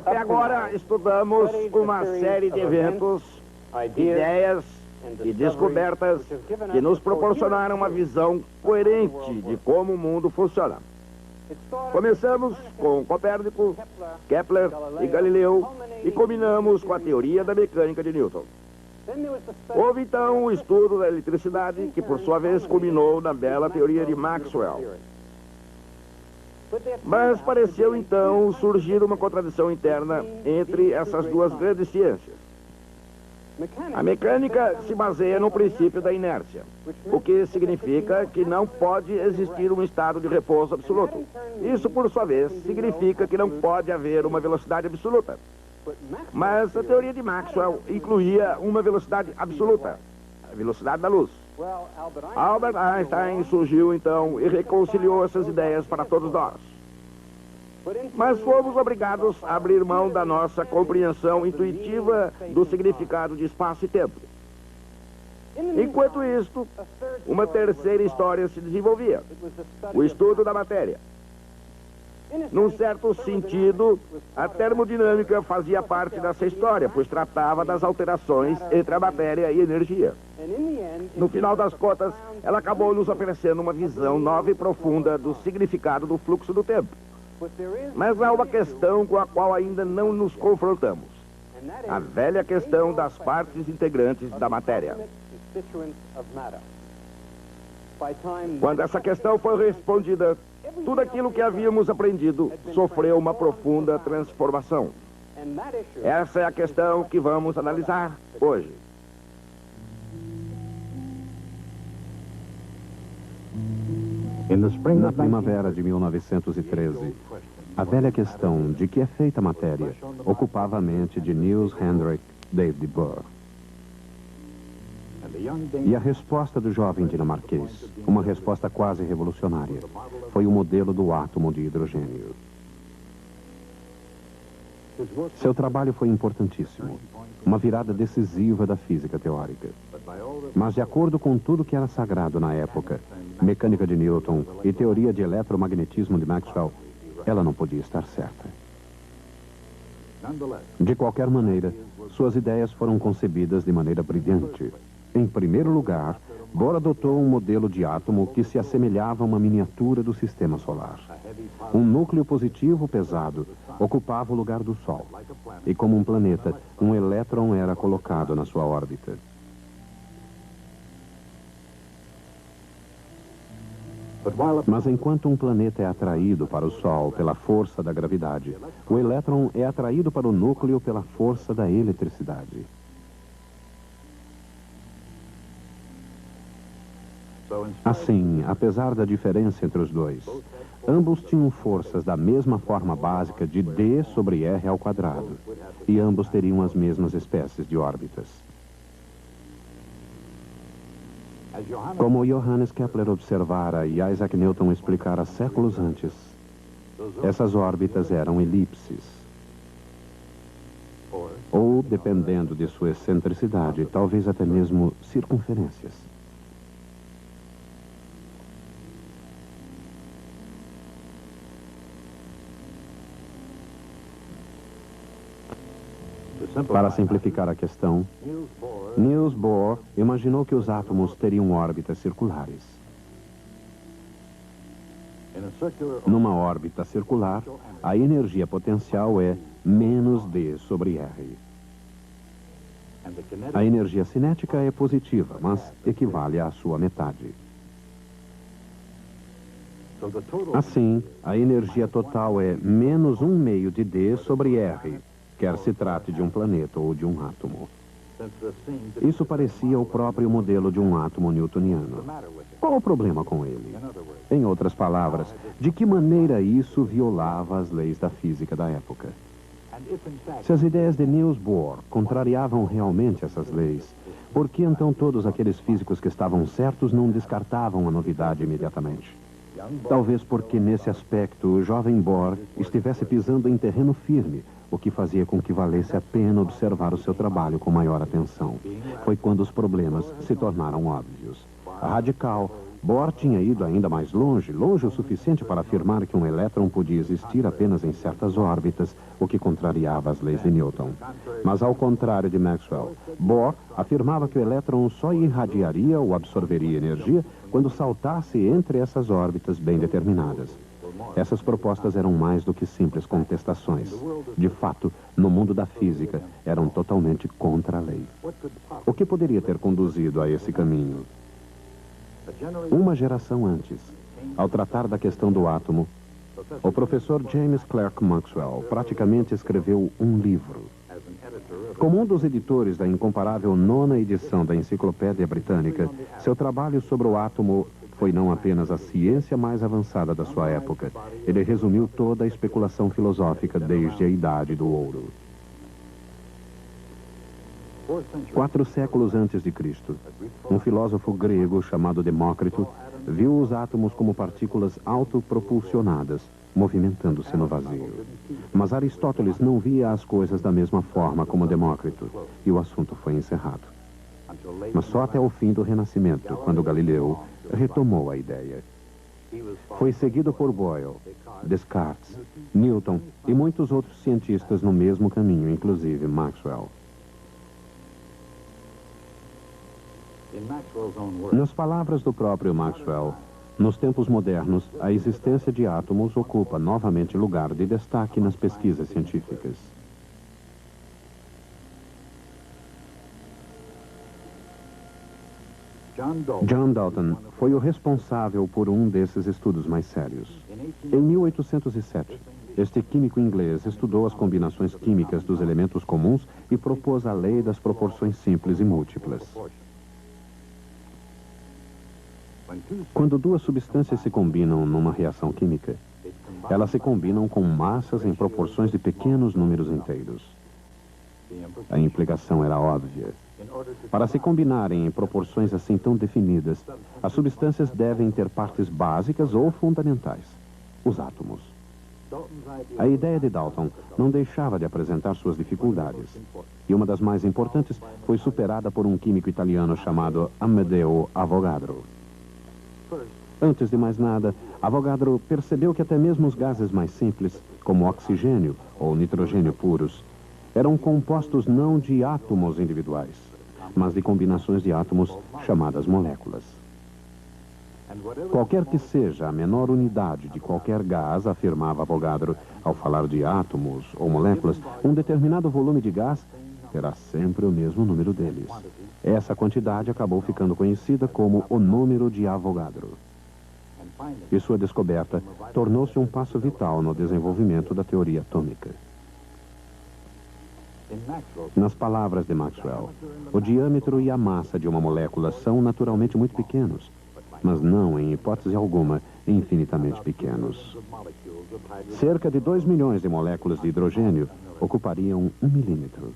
Até agora estudamos uma série de eventos, ideias e descobertas que nos proporcionaram uma visão coerente de como o mundo funciona. Começamos com Copérnico, Kepler e Galileu e combinamos com a teoria da mecânica de Newton. Houve então o estudo da eletricidade, que por sua vez culminou na bela teoria de Maxwell. Mas pareceu então surgir uma contradição interna entre essas duas grandes ciências. A mecânica se baseia no princípio da inércia, o que significa que não pode existir um estado de repouso absoluto. Isso, por sua vez, significa que não pode haver uma velocidade absoluta. Mas a teoria de Maxwell incluía uma velocidade absoluta, a velocidade da luz. Albert Einstein surgiu então e reconciliou essas ideias para todos nós. Mas fomos obrigados a abrir mão da nossa compreensão intuitiva do significado de espaço e tempo. Enquanto isto, uma terceira história se desenvolvia, o estudo da matéria. Num certo sentido, a termodinâmica fazia parte dessa história, pois tratava das alterações entre a matéria e a energia. No final das contas, ela acabou nos oferecendo uma visão nova e profunda do significado do fluxo do tempo. Mas há uma questão com a qual ainda não nos confrontamos. A velha questão das partes integrantes da matéria. Quando essa questão foi respondida, tudo aquilo que havíamos aprendido sofreu uma profunda transformação. Essa é a questão que vamos analisar hoje. Na primavera de 1913, a velha questão de que é feita a matéria ocupava a mente de Niels Henrik David Bohr. E a resposta do jovem dinamarquês, uma resposta quase revolucionária, foi o modelo do átomo de hidrogênio. Seu trabalho foi importantíssimo, uma virada decisiva da física teórica. Mas, de acordo com tudo que era sagrado na época, mecânica de Newton e teoria de eletromagnetismo de Maxwell, ela não podia estar certa. De qualquer maneira, suas ideias foram concebidas de maneira brilhante. Em primeiro lugar, Bohr adotou um modelo de átomo que se assemelhava a uma miniatura do sistema solar. Um núcleo positivo pesado ocupava o lugar do Sol. E como um planeta, um elétron era colocado na sua órbita. Mas enquanto um planeta é atraído para o Sol pela força da gravidade, o elétron é atraído para o núcleo pela força da eletricidade. Assim, apesar da diferença entre os dois, ambos tinham forças da mesma forma básica de D sobre R ao quadrado, e ambos teriam as mesmas espécies de órbitas. Como Johannes Kepler observara e Isaac Newton explicara séculos antes, essas órbitas eram elipses. Ou, dependendo de sua excentricidade, talvez até mesmo circunferências. Para simplificar a questão, Niels Bohr imaginou que os átomos teriam órbitas circulares. Numa órbita circular, a energia potencial é menos D sobre R. A energia cinética é positiva, mas equivale à sua metade. Assim, a energia total é menos 1/2 de D sobre R, quer se trate de um planeta ou de um átomo. Isso parecia o próprio modelo de um átomo newtoniano. Qual o problema com ele? Em outras palavras, de que maneira isso violava as leis da física da época? Se as ideias de Niels Bohr contrariavam realmente essas leis, por que então todos aqueles físicos que estavam certos não descartavam a novidade imediatamente? Talvez porque, nesse aspecto, o jovem Bohr estivesse pisando em terreno firme, o que fazia com que valesse a pena observar o seu trabalho com maior atenção. Foi quando os problemas se tornaram óbvios. Radical, Bohr tinha ido ainda mais longe, longe o suficiente para afirmar que um elétron podia existir apenas em certas órbitas, o que contrariava as leis de Newton. Mas ao contrário de Maxwell, Bohr afirmava que o elétron só irradiaria ou absorveria energia quando saltasse entre essas órbitas bem determinadas. Essas propostas eram mais do que simples contestações. De fato, no mundo da física, eram totalmente contra a lei. O que poderia ter conduzido a esse caminho? Uma geração antes, ao tratar da questão do átomo, o professor James Clerk Maxwell praticamente escreveu um livro. Como um dos editores da incomparável 9ª edição da Enciclopédia Britânica, seu trabalho sobre o átomo foi não apenas a ciência mais avançada da sua época. Ele resumiu toda a especulação filosófica desde a Idade do Ouro. 4 séculos antes de Cristo, um filósofo grego chamado Demócrito viu os átomos como partículas autopropulsionadas, movimentando-se no vazio. Mas Aristóteles não via as coisas da mesma forma como Demócrito, e o assunto foi encerrado. Mas só até o fim do Renascimento, quando Galileu retomou a ideia. Foi seguido por Boyle, Descartes, Newton e muitos outros cientistas no mesmo caminho, inclusive Maxwell. Nas palavras do próprio Maxwell, nos tempos modernos, a existência de átomos ocupa novamente lugar de destaque nas pesquisas científicas. John Dalton foi o responsável por um desses estudos mais sérios. Em 1807, este químico inglês estudou as combinações químicas dos elementos comuns e propôs a lei das proporções simples e múltiplas. Quando duas substâncias se combinam numa reação química, elas se combinam com massas em proporções de pequenos números inteiros. A implicação era óbvia. Para se combinarem em proporções assim tão definidas, as substâncias devem ter partes básicas ou fundamentais, os átomos. A ideia de Dalton não deixava de apresentar suas dificuldades, e uma das mais importantes foi superada por um químico italiano chamado Amedeo Avogadro. Antes de mais nada, Avogadro percebeu que até mesmo os gases mais simples, como oxigênio ou nitrogênio puros, eram compostos não de átomos individuais, mas de combinações de átomos chamadas moléculas. Qualquer que seja a menor unidade de qualquer gás, afirmava Avogadro, ao falar de átomos ou moléculas, um determinado volume de gás terá sempre o mesmo número deles. Essa quantidade acabou ficando conhecida como o número de Avogadro. E sua descoberta tornou-se um passo vital no desenvolvimento da teoria atômica. Nas palavras de Maxwell, o diâmetro e a massa de uma molécula são naturalmente muito pequenos, mas não, em hipótese alguma, infinitamente pequenos. Cerca de 2 milhões de moléculas de hidrogênio ocupariam 1 milímetro.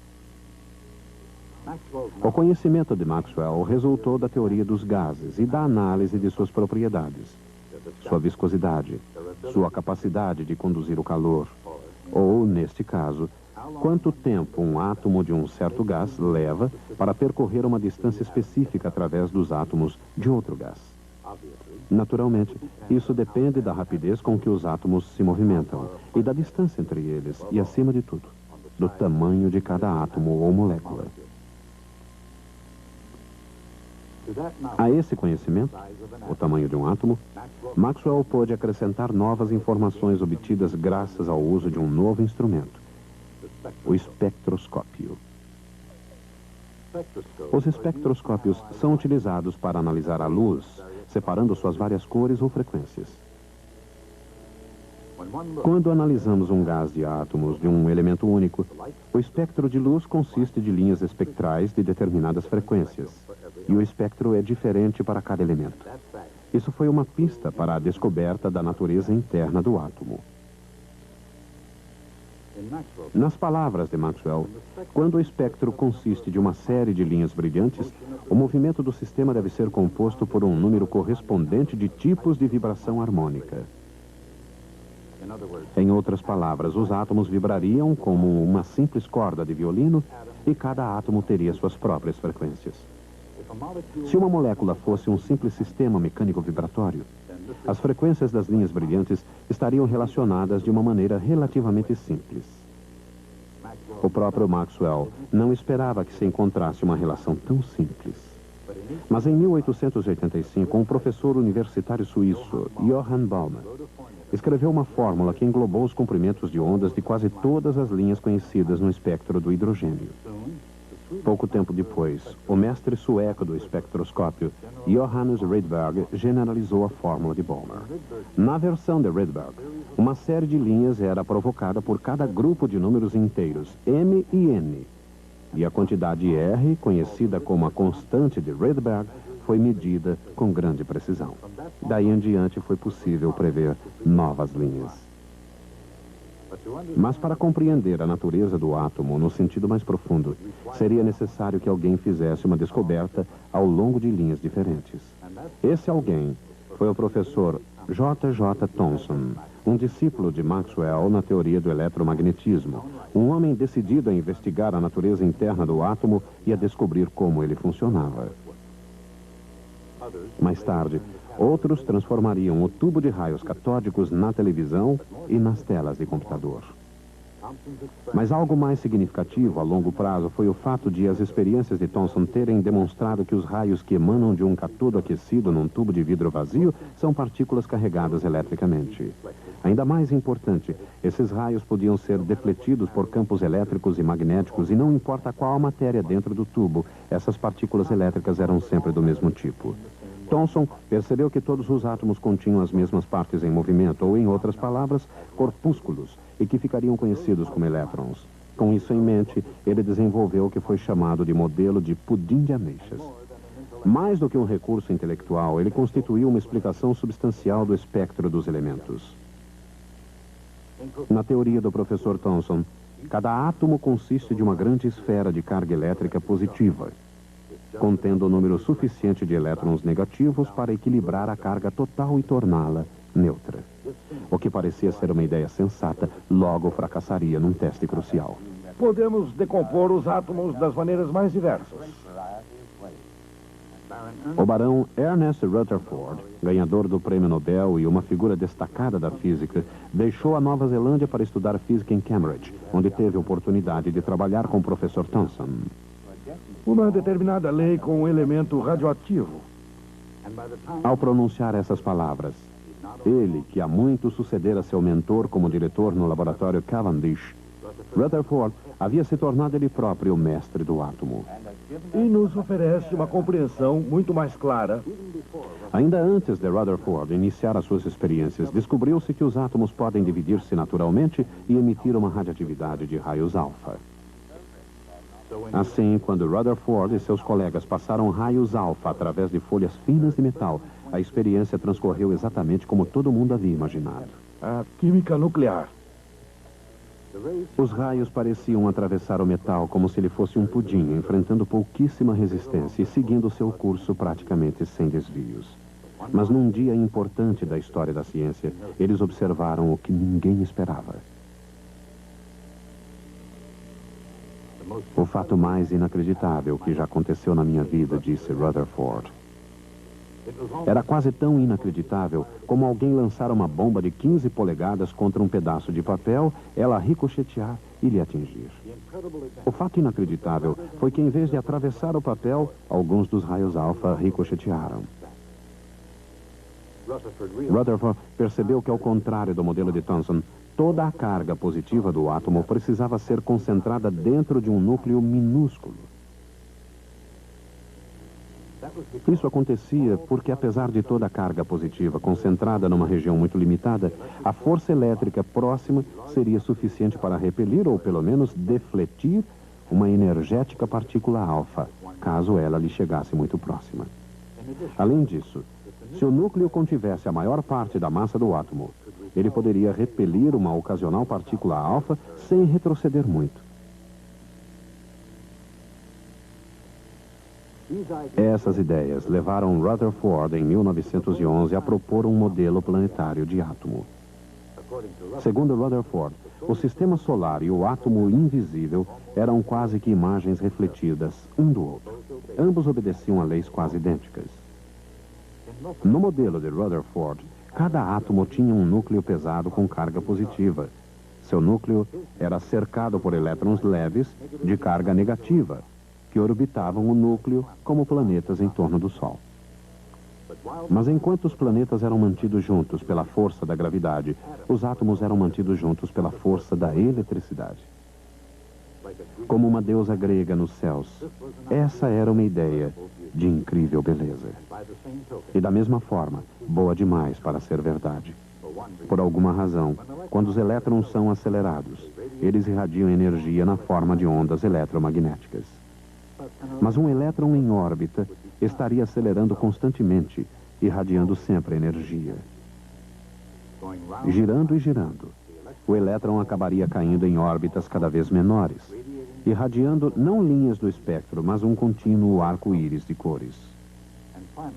O conhecimento de Maxwell resultou da teoria dos gases e da análise de suas propriedades, sua viscosidade, sua capacidade de conduzir o calor, ou, neste caso, quanto tempo um átomo de um certo gás leva para percorrer uma distância específica através dos átomos de outro gás. Naturalmente, isso depende da rapidez com que os átomos se movimentam e da distância entre eles e, acima de tudo, do tamanho de cada átomo ou molécula. A esse conhecimento, o tamanho de um átomo, Maxwell pôde acrescentar novas informações obtidas graças ao uso de um novo instrumento, o espectroscópio. Os espectroscópios são utilizados para analisar a luz, separando suas várias cores ou frequências. Quando analisamos um gás de átomos de um elemento único, o espectro de luz consiste de linhas espectrais de determinadas frequências, e o espectro é diferente para cada elemento. Isso foi uma pista para a descoberta da natureza interna do átomo. Nas palavras de Maxwell, quando o espectro consiste de uma série de linhas brilhantes, o movimento do sistema deve ser composto por um número correspondente de tipos de vibração harmônica. Em outras palavras, os átomos vibrariam como uma simples corda de violino e cada átomo teria suas próprias frequências. Se uma molécula fosse um simples sistema mecânico vibratório, as frequências das linhas brilhantes estariam relacionadas de uma maneira relativamente simples. O próprio Maxwell não esperava que se encontrasse uma relação tão simples. Mas em 1885, um professor universitário suíço, Johann Balmer, escreveu uma fórmula que englobou os comprimentos de ondas de quase todas as linhas conhecidas no espectro do hidrogênio. Pouco tempo depois, o mestre sueco do espectroscópio, Johannes Rydberg, generalizou a fórmula de Balmer. Na versão de Rydberg, uma série de linhas era provocada por cada grupo de números inteiros, m e n. E a quantidade R, conhecida como a constante de Rydberg, foi medida com grande precisão. Daí em diante foi possível prever novas linhas. Mas para compreender a natureza do átomo no sentido mais profundo, seria necessário que alguém fizesse uma descoberta ao longo de linhas diferentes. Esse alguém foi o professor J.J. Thomson, um discípulo de Maxwell na teoria do eletromagnetismo, um homem decidido a investigar a natureza interna do átomo e a descobrir como ele funcionava. Mais tarde, outros transformariam o tubo de raios catódicos na televisão e nas telas de computador. Mas algo mais significativo a longo prazo foi o fato de as experiências de Thomson terem demonstrado que os raios que emanam de um catodo aquecido num tubo de vidro vazio são partículas carregadas eletricamente. Ainda mais importante, esses raios podiam ser defletidos por campos elétricos e magnéticos e não importa qual a matéria dentro do tubo, essas partículas elétricas eram sempre do mesmo tipo. Thomson percebeu que todos os átomos continham as mesmas partes em movimento, ou em outras palavras, corpúsculos, e que ficariam conhecidos como elétrons. Com isso em mente, ele desenvolveu o que foi chamado de modelo de pudim de ameixas. Mais do que um recurso intelectual, ele constituiu uma explicação substancial do espectro dos elementos. Na teoria do professor Thomson, cada átomo consiste de uma grande esfera de carga elétrica positiva, contendo um número suficiente de elétrons negativos para equilibrar a carga total e torná-la neutra. O que parecia ser uma ideia sensata, logo fracassaria num teste crucial. Podemos decompor os átomos das maneiras mais diversas. O barão Ernest Rutherford, ganhador do Prêmio Nobel e uma figura destacada da física, deixou a Nova Zelândia para estudar física em Cambridge, onde teve oportunidade de trabalhar com o professor Thomson. Uma determinada lei com um elemento radioativo. Ao pronunciar essas palavras, ele, que há muito sucedera seu mentor como diretor no laboratório Cavendish, Rutherford havia se tornado ele próprio o mestre do átomo. E nos oferece uma compreensão muito mais clara. Ainda antes de Rutherford iniciar as suas experiências, descobriu-se que os átomos podem dividir-se naturalmente e emitir uma radioatividade de raios alfa. Assim, quando Rutherford e seus colegas passaram raios alfa através de folhas finas de metal, a experiência transcorreu exatamente como todo mundo havia imaginado. A química nuclear. Os raios pareciam atravessar o metal como se ele fosse um pudim, enfrentando pouquíssima resistência e seguindo seu curso praticamente sem desvios. Mas num dia importante da história da ciência, eles observaram o que ninguém esperava. O fato mais inacreditável que já aconteceu na minha vida, disse Rutherford. Era quase tão inacreditável como alguém lançar uma bomba de 15 polegadas contra um pedaço de papel, ela ricochetear e lhe atingir. O fato inacreditável foi que, em vez de atravessar o papel, alguns dos raios alfa ricochetearam. Rutherford percebeu que, ao contrário do modelo de Thomson, toda a carga positiva do átomo precisava ser concentrada dentro de um núcleo minúsculo. Isso acontecia porque, apesar de toda a carga positiva concentrada numa região muito limitada, a força elétrica próxima seria suficiente para repelir ou, pelo menos, defletir uma energética partícula alfa, caso ela lhe chegasse muito próxima. Além disso, se o núcleo contivesse a maior parte da massa do átomo, ele poderia repelir uma ocasional partícula alfa sem retroceder muito. Essas ideias levaram Rutherford, em 1911, a propor um modelo planetário de átomo. Segundo Rutherford, o sistema solar e o átomo invisível eram quase que imagens refletidas um do outro. Ambos obedeciam a leis quase idênticas. No modelo de Rutherford, cada átomo tinha um núcleo pesado com carga positiva. Seu núcleo era cercado por elétrons leves de carga negativa, que orbitavam o núcleo como planetas em torno do Sol. Mas enquanto os planetas eram mantidos juntos pela força da gravidade, os átomos eram mantidos juntos pela força da eletricidade. Como uma deusa grega nos céus, essa era uma ideia de incrível beleza. E da mesma forma, boa demais para ser verdade. Por alguma razão, quando os elétrons são acelerados, eles irradiam energia na forma de ondas eletromagnéticas. Mas um elétron em órbita estaria acelerando constantemente, irradiando sempre energia. Girando e girando, o elétron acabaria caindo em órbitas cada vez menores, irradiando não linhas do espectro, mas um contínuo arco-íris de cores.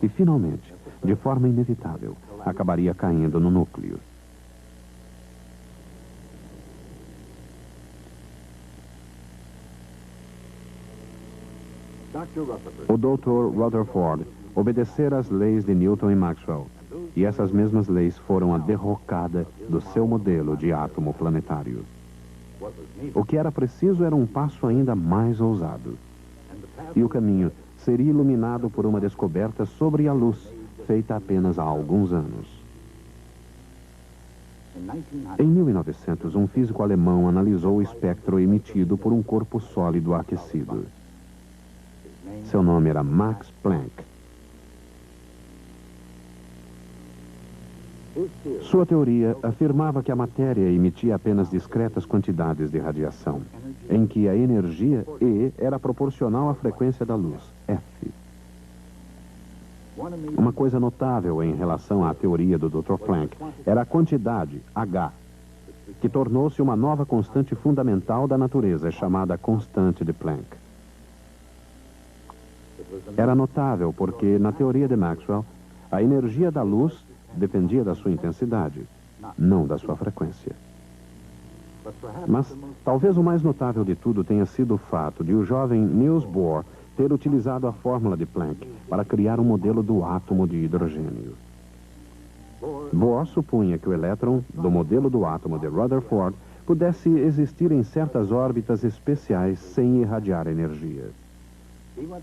E, finalmente, de forma inevitável, acabaria caindo no núcleo. O Dr. Rutherford obedecera às leis de Newton e Maxwell, e essas mesmas leis foram a derrocada do seu modelo de átomo planetário. O que era preciso era um passo ainda mais ousado. E o caminho seria iluminado por uma descoberta sobre a luz, feita apenas há alguns anos. Em 1900, um físico alemão analisou o espectro emitido por um corpo sólido aquecido. Seu nome era Max Planck. Sua teoria afirmava que a matéria emitia apenas discretas quantidades de radiação, em que a energia E era proporcional à frequência da luz, F. Uma coisa notável em relação à teoria do Dr. Planck era a quantidade, H, que tornou-se uma nova constante fundamental da natureza, chamada constante de Planck. Era notável porque, na teoria de Maxwell, a energia da luz dependia da sua intensidade, não da sua frequência. Mas talvez o mais notável de tudo tenha sido o fato de o jovem Niels Bohr ter utilizado a fórmula de Planck para criar um modelo do átomo de hidrogênio. Bohr supunha que o elétron do modelo do átomo de Rutherford pudesse existir em certas órbitas especiais sem irradiar energia.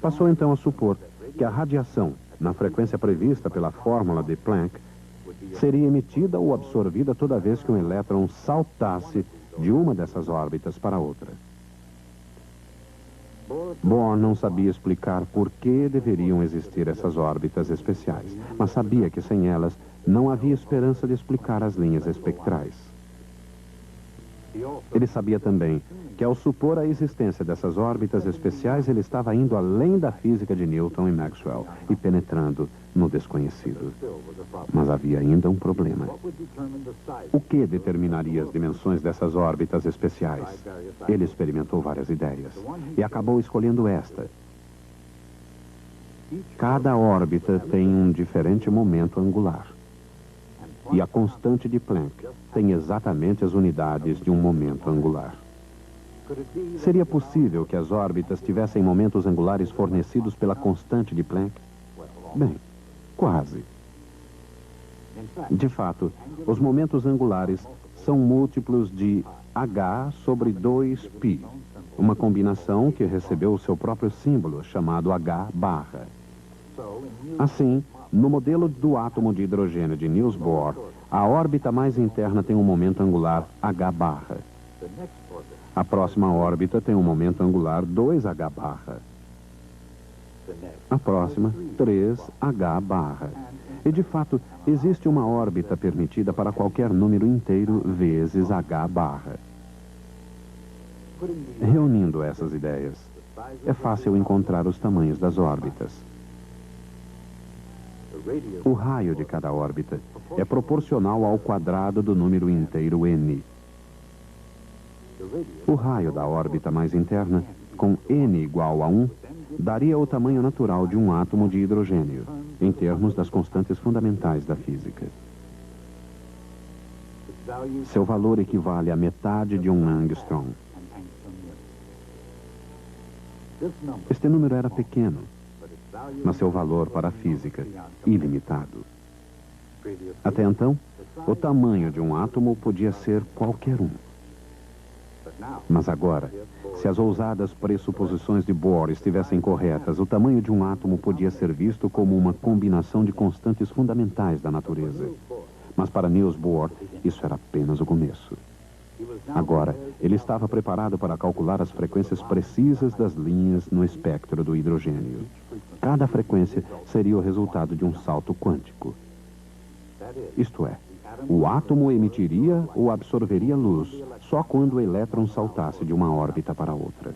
Passou então a supor que a radiação, na frequência prevista pela fórmula de Planck, seria emitida ou absorvida toda vez que um elétron saltasse de uma dessas órbitas para outra. Bohr não sabia explicar por que deveriam existir essas órbitas especiais, mas sabia que sem elas não havia esperança de explicar as linhas espectrais. Ele sabia também que, ao supor a existência dessas órbitas especiais, ele estava indo além da física de Newton e Maxwell e penetrando no desconhecido. Mas havia ainda um problema. O que determinaria as dimensões dessas órbitas especiais? Ele experimentou várias ideias e acabou escolhendo esta. Cada órbita tem um diferente momento angular. E a constante de Planck tem exatamente as unidades de um momento angular. Seria possível que as órbitas tivessem momentos angulares fornecidos pela constante de Planck? Bem, quase. De fato, os momentos angulares são múltiplos de H sobre 2π, uma combinação que recebeu o seu próprio símbolo, chamado H barra. Assim, no modelo do átomo de hidrogênio de Niels Bohr, a órbita mais interna tem um momento angular H barra. A próxima órbita tem um momento angular 2H barra. A próxima, 3H barra. E, de fato, existe uma órbita permitida para qualquer número inteiro vezes H barra. Reunindo essas ideias, é fácil encontrar os tamanhos das órbitas. O raio de cada órbita é proporcional ao quadrado do número inteiro n. O raio da órbita mais interna, com n igual a 1, daria o tamanho natural de um átomo de hidrogênio, em termos das constantes fundamentais da física. Seu valor equivale à metade de um angstrom. Este número era pequeno, mas seu valor para a física, ilimitado. Até então, o tamanho de um átomo podia ser qualquer um. Mas agora, se as ousadas pressuposições de Bohr estivessem corretas, o tamanho de um átomo podia ser visto como uma combinação de constantes fundamentais da natureza. Mas para Niels Bohr, isso era apenas o começo. Agora, ele estava preparado para calcular as frequências precisas das linhas no espectro do hidrogênio. Cada frequência seria o resultado de um salto quântico. Isto é, o átomo emitiria ou absorveria luz só quando o elétron saltasse de uma órbita para outra.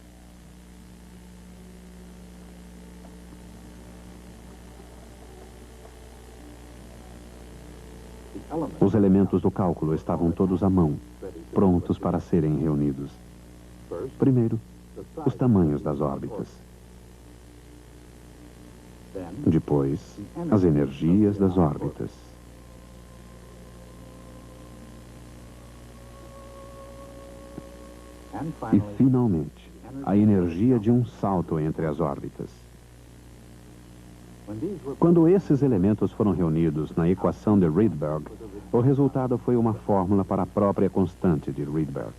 Os elementos do cálculo estavam todos à mão, prontos para serem reunidos. Primeiro, os tamanhos das órbitas. Depois, as energias das órbitas. E, finalmente, a energia de um salto entre as órbitas. Quando esses elementos foram reunidos na equação de Rydberg, o resultado foi uma fórmula para a própria constante de Rydberg.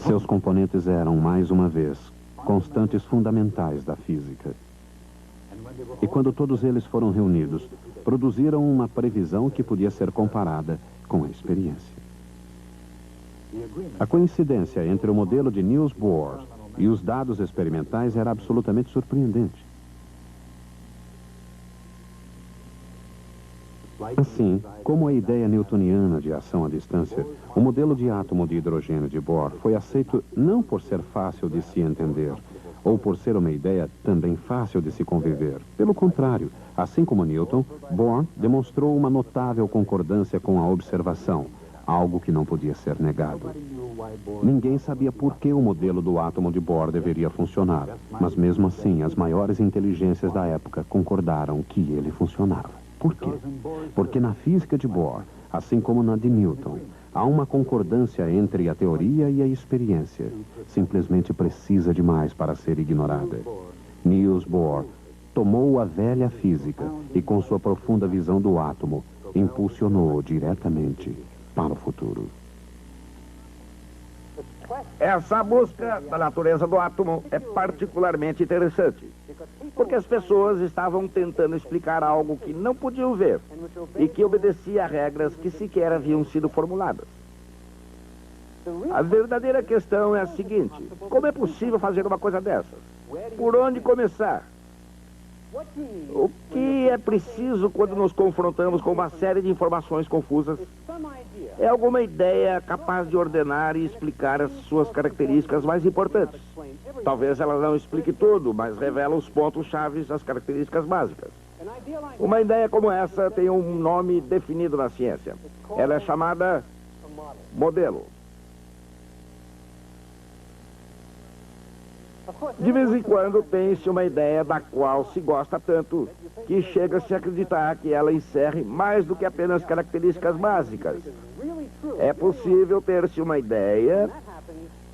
Seus componentes eram, mais uma vez, constantes fundamentais da física. E quando todos eles foram reunidos, produziram uma previsão que podia ser comparada com a experiência. A coincidência entre o modelo de Niels Bohr e os dados experimentais era absolutamente surpreendente. Assim, como a ideia newtoniana de ação à distância, o modelo de átomo de hidrogênio de Bohr foi aceito não por ser fácil de se entender, ou por ser uma ideia também fácil de se conviver. Pelo contrário, assim como Newton, Bohr demonstrou uma notável concordância com a observação, algo que não podia ser negado. Ninguém sabia por que o modelo do átomo de Bohr deveria funcionar, mas mesmo assim as maiores inteligências da época concordaram que ele funcionava. Por quê? Porque na física de Bohr, assim como na de Newton, há uma concordância entre a teoria e a experiência. Simplesmente precisa demais para ser ignorada. Niels Bohr tomou a velha física e, com sua profunda visão do átomo, impulsionou diretamente para o futuro. Essa busca da natureza do átomo é particularmente interessante, porque as pessoas estavam tentando explicar algo que não podiam ver e que obedecia a regras que sequer haviam sido formuladas. A verdadeira questão é a seguinte: como é possível fazer uma coisa dessas? Por onde começar? O que é preciso quando nos confrontamos com uma série de informações confusas? É alguma ideia capaz de ordenar e explicar as suas características mais importantes. Talvez ela não explique tudo, mas revela os pontos-chave, as características básicas. Uma ideia como essa tem um nome definido na ciência. Ela é chamada modelo. De vez em quando tem-se uma ideia da qual se gosta tanto que chega-se a acreditar que ela encerre mais do que apenas características básicas. É possível ter-se uma ideia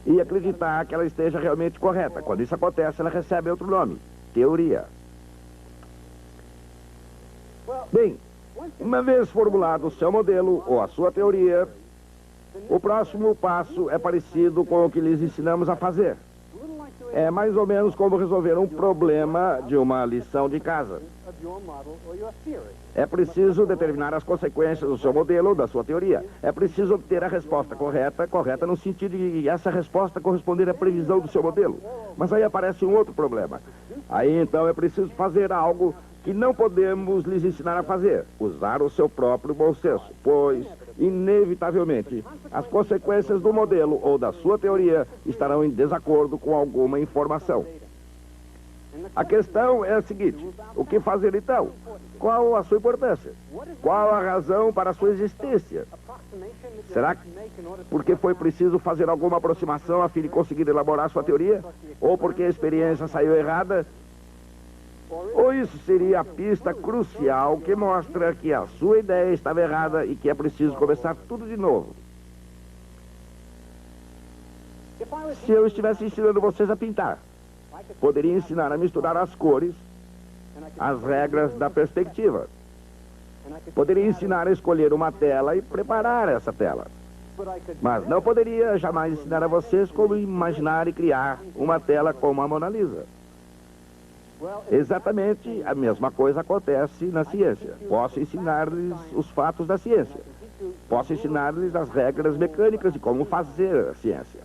e acreditar que ela esteja realmente correta. Quando isso acontece, ela recebe outro nome: teoria. Bem, uma vez formulado o seu modelo ou a sua teoria, o próximo passo é parecido com o que lhes ensinamos a fazer. É mais ou menos como resolver um problema de uma lição de casa. É preciso determinar as consequências do seu modelo ou da sua teoria. É preciso obter a resposta correta no sentido de essa resposta corresponder à previsão do seu modelo. Mas aí aparece um outro problema. Aí então é preciso fazer algo que não podemos lhes ensinar a fazer: usar o seu próprio bom senso, pois, inevitavelmente, as consequências do modelo ou da sua teoria estarão em desacordo com alguma informação. A questão é a seguinte: o que fazer então? Qual a sua importância? Qual a razão para a sua existência? Será porque foi preciso fazer alguma aproximação a fim de conseguir elaborar sua teoria? Ou porque a experiência saiu errada? Ou isso seria a pista crucial que mostra que a sua ideia estava errada e que é preciso começar tudo de novo? Se eu estivesse ensinando vocês a pintar, poderia ensinar a misturar as cores, as regras da perspectiva. Poderia ensinar a escolher uma tela e preparar essa tela. Mas não poderia jamais ensinar a vocês como imaginar e criar uma tela como a Mona Lisa. Exatamente a mesma coisa acontece na ciência. Posso ensinar-lhes os fatos da ciência. Posso ensinar-lhes as regras mecânicas de como fazer a ciência.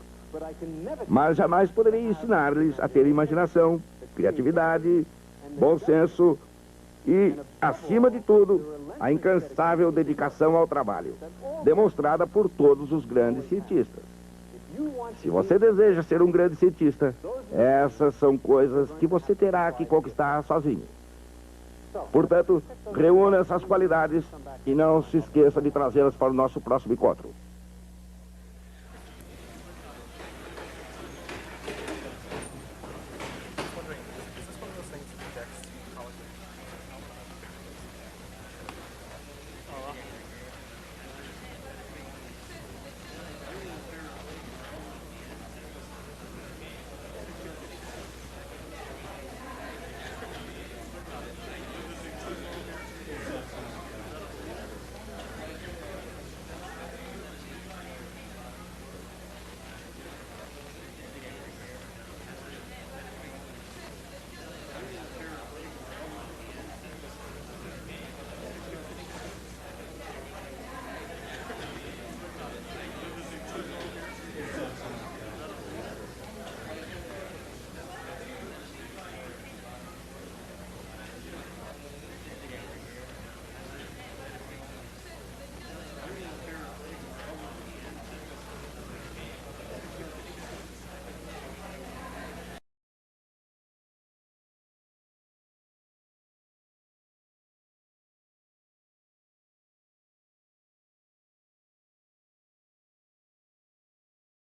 Mas jamais poderei ensinar-lhes a ter imaginação, criatividade, bom senso e, acima de tudo, a incansável dedicação ao trabalho, demonstrada por todos os grandes cientistas. Se você deseja ser um grande cientista, essas são coisas que você terá que conquistar sozinho. Portanto, reúna essas qualidades e não se esqueça de trazê-las para o nosso próximo encontro.